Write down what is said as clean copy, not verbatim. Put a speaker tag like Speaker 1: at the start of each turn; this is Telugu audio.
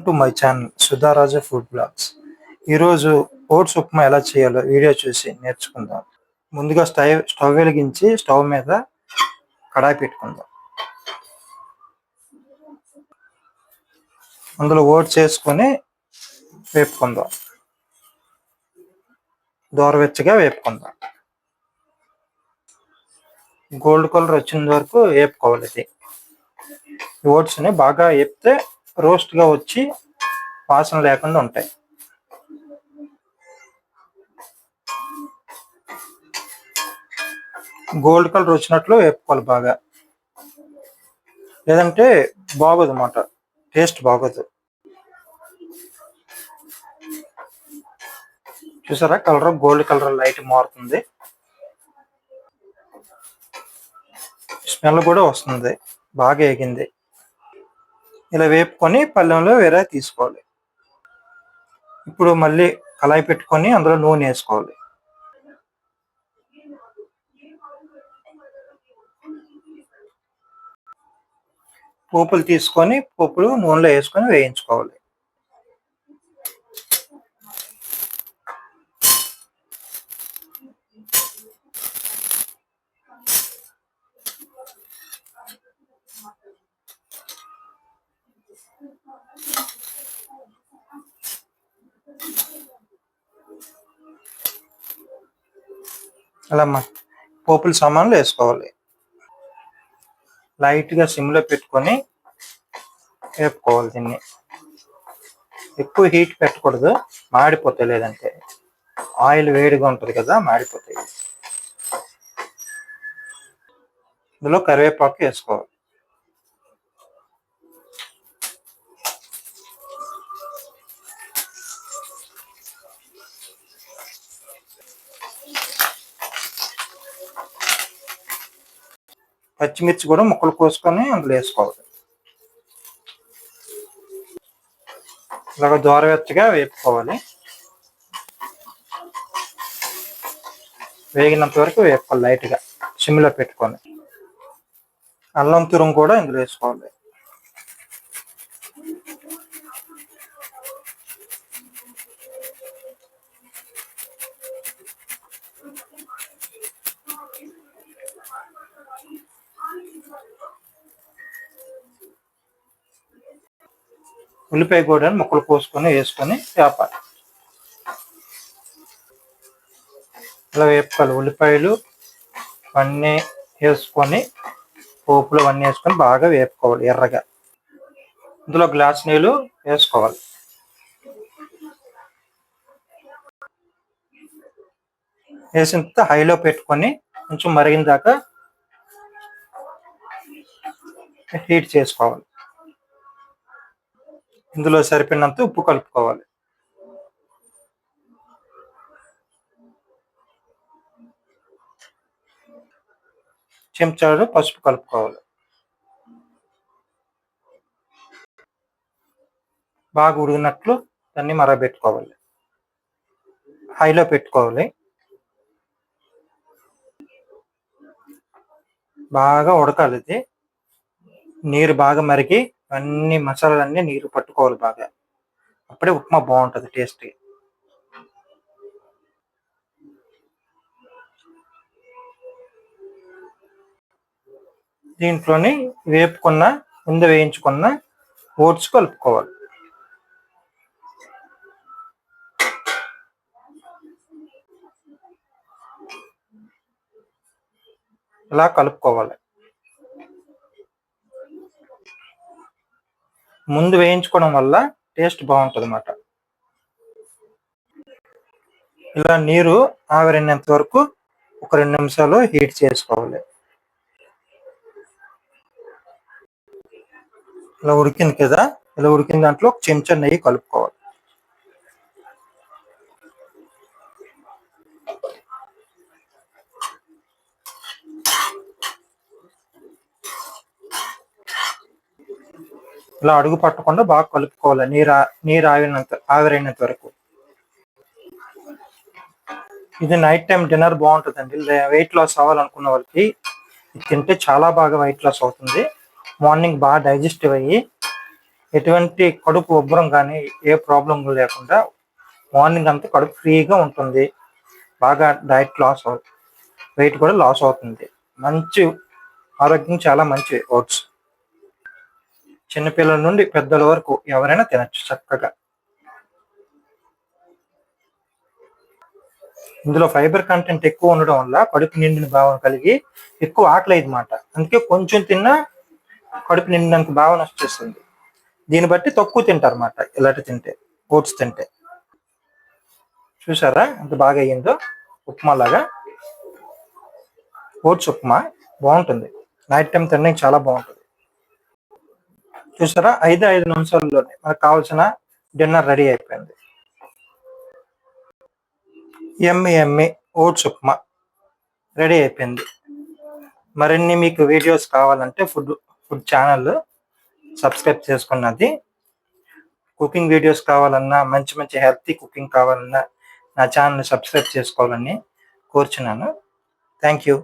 Speaker 1: To my channel Sudharaja food blogs. ఈరోజు ఓట్స్ ఉప్మా ఎలా చేయాలో వీడియో చూసి నేర్చుకుందాం. ముందుగా స్టవ్ వెలిగించి స్టవ్ మీద కడాయి పెట్టుకుందాం. అందులో ఓట్స్ వేసుకొని వేపుకుందాం. దోరవెచ్చగా వేపుకుందాం. గోల్డ్ కలర్ వచ్చిన వరకు వేపుకోవాలి. ఇది ఓట్స్ని బాగా వేపితే రోస్ట్గా వచ్చి వాసన లేకుండా ఉంటాయి. గోల్డ్ కలర్ వచ్చినట్లు వేపుకోవాలి బాగా, లేదంటే బాగోదు అన్నమాట, టేస్ట్ బాగోదు. చూసారా, కలర్ గోల్డ్ కలర్ లైట్ మారుతుంది, స్మెల్ కూడా వస్తుంది, బాగా వేగింది. ఇలా వేపుకొని పళ్ళెంలో వేరే తీసుకోవాలి. ఇప్పుడు మళ్ళీ కళాయి పెట్టుకొని అందులో నూనె వేసుకోవాలి. పోపులు తీసుకొని పోపులు నూనెలో వేసుకొని వేయించుకోవాలి. అలా పోపుల సామాన్లు వేసుకోవాలి. లైట్గా సిమ్లో పెట్టుకొని వేపుకోవాలి. దీన్ని ఎక్కువ హీట్ పెట్టకూడదు, మాడిపోతాయి. లేదంటే ఆయిల్ వేడిగా ఉంటుంది కదా, మాడిపోతాయి. ఇందులో కరివేపాకు వేసుకోవాలి. పచ్చిమిర్చి కూడా ముక్కలు కోసుకొని అందులో వేసుకోవాలి. ఇలాగ దోరవెచ్చగా వేపుకోవాలి. వేగినంత వరకు వేపుకోవాలి లైట్గా సిమ్లో పెట్టుకొని. అల్లం తురుము కూడా ఇందులో వేసుకోవాలి. ఉల్లిపాయ కూడా ముక్కలు కోసుకొని వేసుకొని వేపాలి. ఇలా వేపుకోవాలి. ఉల్లిపాయలు అన్నీ వేసుకొని పోపులు అన్నీ వేసుకొని బాగా వేపుకోవాలి ఎర్రగా. ఇందులో గ్లాస్ నీళ్ళు వేసుకోవాలి. వేసిన తర్వాత హైలో పెట్టుకొని కొంచెం మరిగిన దాకా హీట్ చేసుకోవాలి. ఇందులో సరిపడినంత ఉప్పు కలుపుకోవాలి. చెంచాడు పసుపు కలుపుకోవాలి. బాగా ఉడికినట్లు దాన్ని మరగబెట్టుకోవాలి. హైలో పెట్టుకోవాలి. బాగా ఉడకాలి. ఇది నీరు బాగా మరిగి అన్ని మసాలాలన్నీ నీరు పట్టుకోవాలి బాగా. అప్పుడే ఉప్మా బాగుంటుంది టేస్టీ. దీంట్లోని వేపుకున్న ముందు వేయించుకున్న ఓట్స్ కలుపుకోవాలి. ఇలా కలుపుకోవాలి. ముందు వేయించుకోవడం వల్ల టేస్ట్ బాగుంటుంది అన్నమాట. ఇలా నీరు ఆవిరినంత వరకు ఒక 2 నిమిషాలు హీట్ చేసుకోవాలి. ఇలా ఉడికింది కదా, ఇలా ఉడికిన దాంట్లో ఒక చెంచా నెయ్యి కలుపుకోవాలి. ఇలా అడుగు పట్టకుండా బాగా కలుపుకోవాలి. నీరు ఆవిరైనంత వరకు. ఇది నైట్ టైం డిన్నర్ బాగుంటుందండి. వెయిట్ లాస్ అవ్వాలనుకున్న వాళ్ళకి ఇది తింటే చాలా బాగా వెయిట్ లాస్ అవుతుంది. మార్నింగ్ బాగా డైజెస్టివ్ అయ్యి ఎటువంటి కడుపు ఉబ్బరం కానీ ఏ ప్రాబ్లం లేకుండా మార్నింగ్ అంతా కడుపు ఫ్రీగా ఉంటుంది. బాగా డైట్ లాస్ వెయిట్ కూడా లాస్ అవుతుంది. మంచి ఆరోగ్యం చాలా మంచి ఓట్స్. చిన్నపిల్లల నుండి పెద్దల వరకు ఎవరైనా తినచ్చు చక్కగా. ఇందులో ఫైబర్ కంటెంట్ ఎక్కువ ఉండడం వల్ల కడుపు నిండిన భావన కలిగి ఎక్కువ ఆకలి అన్నమాట. అందుకే కొంచెం తిన్నా కడుపు నిండినంత భావన వచ్చేస్తుంది. దీన్ని బట్టి తక్కువ తింటారు అన్నమాట ఇలాంటి తింటే, ఓట్స్ తింటే. చూసారా ఎంత బాగా అయ్యిందో ఉప్మా లాగా. ఓట్స్ ఉప్మా బాగుంటుంది, నైట్ టైం తినడానికి చాలా బాగుంటుంది. చూసారా 5 నిమిషాల్లోనే మనకు కావాల్సిన డిన్నర్ రెడీ అయిపోయింది. ఎమ్మి ఓట్స్ ఉప్మా రెడీ అయిపోయింది. మరిన్ని మీకు వీడియోస్ కావాలంటే ఫుడ్ ఛానల్ సబ్స్క్రైబ్ చేసుకున్నది. కుకింగ్ వీడియోస్ కావాలన్నా, మంచి మంచి హెల్తీ కుకింగ్ కావాలన్నా నా ఛానల్ని సబ్స్క్రైబ్ చేసుకోవాలని కోరుచున్నాను. Thank you.